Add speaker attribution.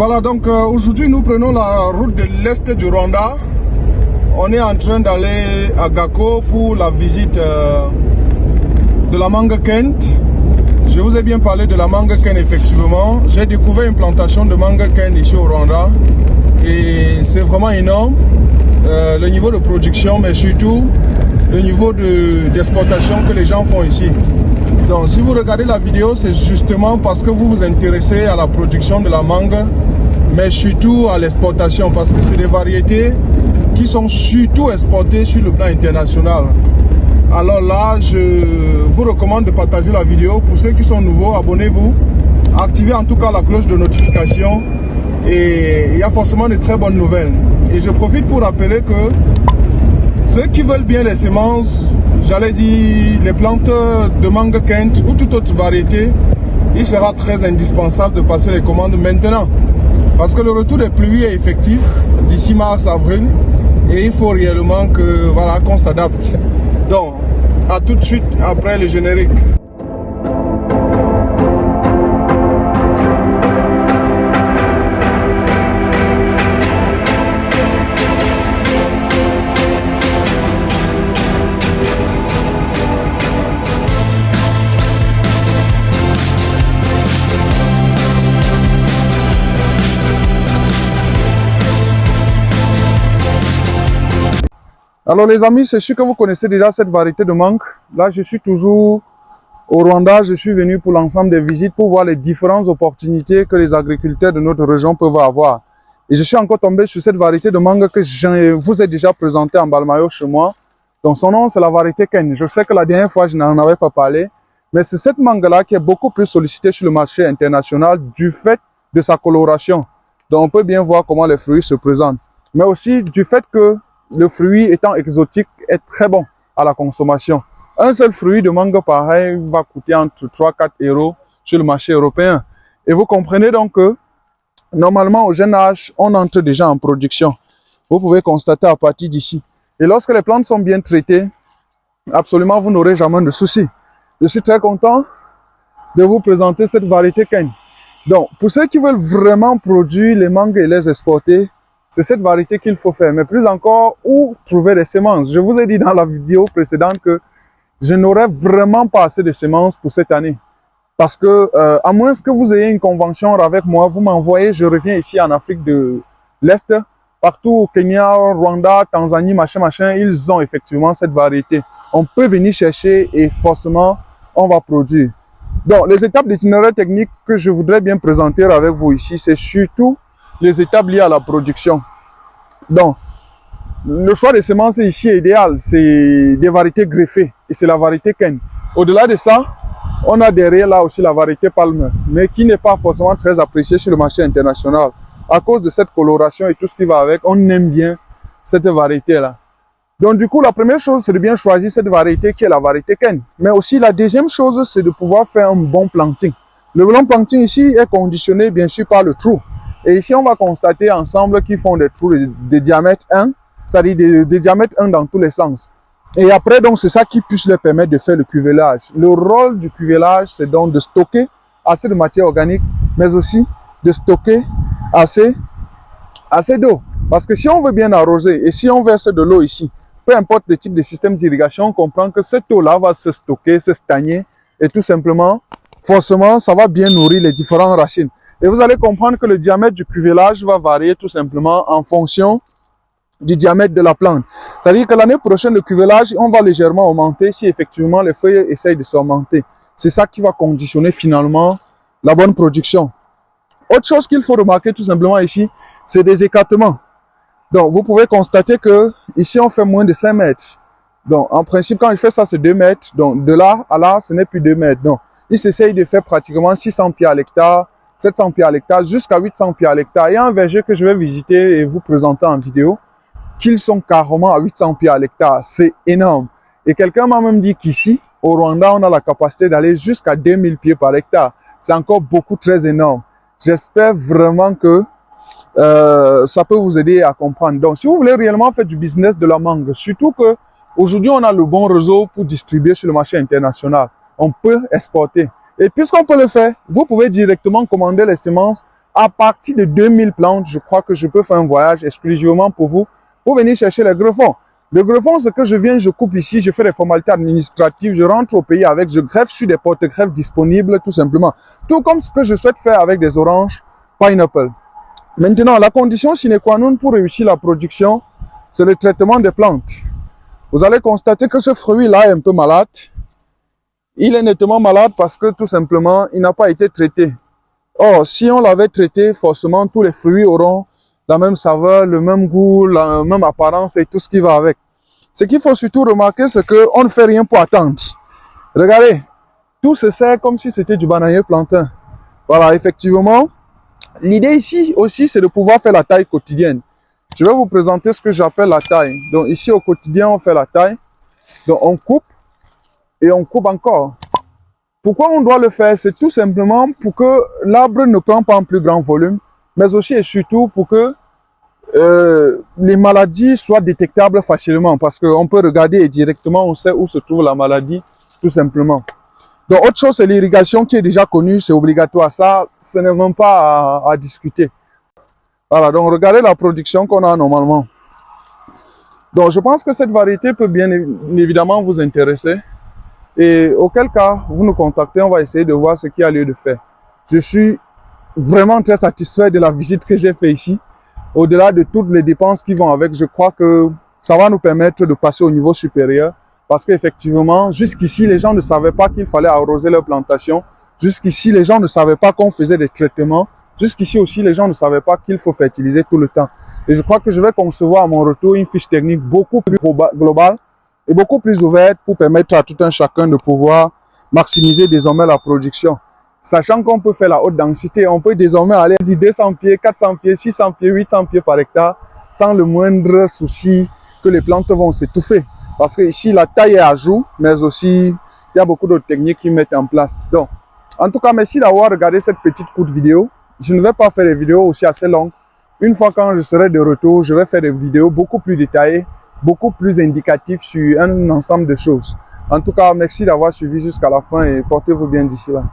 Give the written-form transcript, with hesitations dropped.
Speaker 1: Voilà, donc aujourd'hui nous prenons la route de l'Est du Rwanda. On est en train d'aller à Gako pour la visite de la mangue Kent. Je vous ai bien parlé de la mangue Kent effectivement. J'ai découvert une plantation de mangue Kent ici au Rwanda. Et c'est vraiment énorme. Le niveau de production, mais surtout le niveau d'exportation que les gens font ici. Donc si vous regardez la vidéo, c'est justement parce que vous vous intéressez à la production de la mangue, mais surtout à l'exportation, parce que c'est des variétés qui sont surtout exportées sur le plan international. Alors là, je vous recommande de partager la vidéo. Pour ceux qui sont nouveaux, abonnez-vous, activez en tout cas la cloche de notification et il y a forcément de très bonnes nouvelles. Et je profite pour rappeler que ceux qui veulent bien les semences, j'allais dire les plantes de mangue Kent ou toute autre variété, il sera très indispensable de passer les commandes maintenant. Parce que le retour des pluies est effectif d'ici mars-avril et il faut réellement que voilà, qu'on s'adapte. Donc, à tout de suite après le générique. Alors les amis, c'est sûr que vous connaissez déjà cette variété de mangue. Là, je suis toujours au Rwanda. Je suis venu pour l'ensemble des visites pour voir les différentes opportunités que les agriculteurs de notre région peuvent avoir. Et je suis encore tombé sur cette variété de mangue que je vous ai déjà présentée en Balmayo chez moi. Donc son nom, c'est la variété Ken. Je sais que la dernière fois, je n'en avais pas parlé. Mais c'est cette mangue-là qui est beaucoup plus sollicitée sur le marché international du fait de sa coloration. Donc on peut bien voir comment les fruits se présentent. Mais aussi du fait que le fruit étant exotique est très bon à la consommation. Un seul fruit de mangue pareil va coûter entre 3-4 € sur le marché européen. Et vous comprenez donc que normalement au jeune âge, on entre déjà en production. Vous pouvez constater à partir d'ici. Et lorsque les plantes sont bien traitées, absolument vous n'aurez jamais de soucis. Je suis très content de vous présenter cette variété Ken. Donc pour ceux qui veulent vraiment produire les mangues et les exporter, c'est cette variété qu'il faut faire. Mais plus encore, où trouver des semences? Je vous ai dit dans la vidéo précédente que je n'aurais vraiment pas assez de semences pour cette année. Parce que, à moins que vous ayez une convention avec moi, vous m'envoyez, je reviens ici en Afrique de l'Est, partout au Kenya, Rwanda, Tanzanie, machin, ils ont effectivement cette variété. On peut venir chercher et forcément, on va produire. Donc, les étapes d'itinéraire technique que je voudrais bien présenter avec vous ici, c'est surtout les étapes liées à la production. Donc, le choix des semences ici est idéal. C'est des variétés greffées et c'est la variété Ken. Au-delà de ça, on a derrière là aussi la variété Palmer, mais qui n'est pas forcément très appréciée sur le marché international. À cause de cette coloration et tout ce qui va avec, on aime bien cette variété-là. Donc du coup, la première chose, c'est de bien choisir cette variété qui est la variété Ken. Mais aussi, la deuxième chose, c'est de pouvoir faire un bon planting. Le bon planting ici est conditionné bien sûr par le trou. Et ici, on va constater ensemble qu'ils font des trous de diamètre 1, c'est-à-dire de diamètre 1 dans tous les sens. Et après, donc, c'est ça qui puisse leur permettre de faire le cuvelage. Le rôle du cuvelage, c'est donc de stocker assez de matière organique, mais aussi de stocker assez d'eau. Parce que si on veut bien arroser et si on verse de l'eau ici, peu importe le type de système d'irrigation, on comprend que cette eau-là va se stocker, se stagner et tout simplement, forcément, ça va bien nourrir les différentes racines. Et vous allez comprendre que le diamètre du cuvelage va varier tout simplement en fonction du diamètre de la plante. C'est-à-dire que l'année prochaine, le cuvelage, on va légèrement augmenter si effectivement les feuilles essayent de s'augmenter. C'est ça qui va conditionner finalement la bonne production. Autre chose qu'il faut remarquer tout simplement ici, c'est des écartements. Donc vous pouvez constater que ici on fait moins de 5 mètres. Donc en principe, quand je fais ça, c'est 2 mètres. Donc de là à là, ce n'est plus 2 mètres. Donc il s'essaye de faire pratiquement 600 pieds à l'hectare, 700 pieds à l'hectare, jusqu'à 800 pieds à l'hectare. Il y a un verger que je vais visiter et vous présenter en vidéo, qu'ils sont carrément à 800 pieds à l'hectare. C'est énorme. Et quelqu'un m'a même dit qu'ici, au Rwanda, on a la capacité d'aller jusqu'à 2000 pieds par hectare. C'est encore beaucoup, très énorme. J'espère vraiment que ça peut vous aider à comprendre. Donc, si vous voulez réellement faire du business de la mangue, surtout que aujourd'hui, on a le bon réseau pour distribuer sur le marché international. On peut exporter. Et puisqu'on peut le faire, vous pouvez directement commander les semences à partir de 2000 plantes, je crois que je peux faire un voyage exclusivement pour vous, pour venir chercher les greffons. Le greffon, c'est que je viens, je coupe ici, je fais les formalités administratives, je rentre au pays avec, je greffe sur des porte-greffes disponibles, tout simplement. Tout comme ce que je souhaite faire avec des oranges pineapple. Maintenant, la condition sine qua non pour réussir la production, c'est le traitement des plantes. Vous allez constater que ce fruit-là est un peu malade. Il est nettement malade parce que tout simplement, il n'a pas été traité. Or, si on l'avait traité, forcément, tous les fruits auront la même saveur, le même goût, la même apparence et tout ce qui va avec. Ce qu'il faut surtout remarquer, c'est qu'on ne fait rien pour attendre. Regardez, tout se sert comme si c'était du bananier plantain. Voilà, effectivement. L'idée ici aussi, c'est de pouvoir faire la taille quotidienne. Je vais vous présenter ce que j'appelle la taille. Donc ici, au quotidien, on fait la taille. Donc on coupe et on coupe encore. Pourquoi on doit le faire? C'est tout simplement pour que l'arbre ne prenne pas un plus grand volume, mais aussi et surtout pour que les maladies soient détectables facilement. Parce qu'on peut regarder et directement, on sait où se trouve la maladie, tout simplement. Donc, autre chose, c'est l'irrigation qui est déjà connue, c'est obligatoire. Ça, ce n'est même pas à discuter. Voilà, donc regardez la production qu'on a normalement. Donc, je pense que cette variété peut bien évidemment vous intéresser. Et auquel cas, vous nous contactez, on va essayer de voir ce qu'il y a lieu de faire. Je suis vraiment très satisfait de la visite que j'ai faite ici. Au-delà de toutes les dépenses qui vont avec, je crois que ça va nous permettre de passer au niveau supérieur. Parce qu'effectivement, jusqu'ici, les gens ne savaient pas qu'il fallait arroser leur plantation. Jusqu'ici, les gens ne savaient pas qu'on faisait des traitements. Jusqu'ici aussi, les gens ne savaient pas qu'il faut fertiliser tout le temps. Et je crois que je vais concevoir à mon retour une fiche technique beaucoup plus globale et beaucoup plus ouverte pour permettre à tout un chacun de pouvoir maximiser désormais la production. Sachant qu'on peut faire la haute densité, on peut désormais aller à 200 pieds, 400 pieds, 600 pieds, 800 pieds par hectare, sans le moindre souci que les plantes vont s'étouffer. Parce que ici, la taille est à jour, mais aussi, il y a beaucoup d'autres techniques qui mettent en place. Donc, en tout cas, merci d'avoir regardé cette petite courte vidéo. Je ne vais pas faire des vidéos aussi assez longues. Une fois quand je serai de retour, je vais faire des vidéos beaucoup plus détaillées, beaucoup plus indicatives sur un ensemble de choses. En tout cas, merci d'avoir suivi jusqu'à la fin et portez-vous bien d'ici là.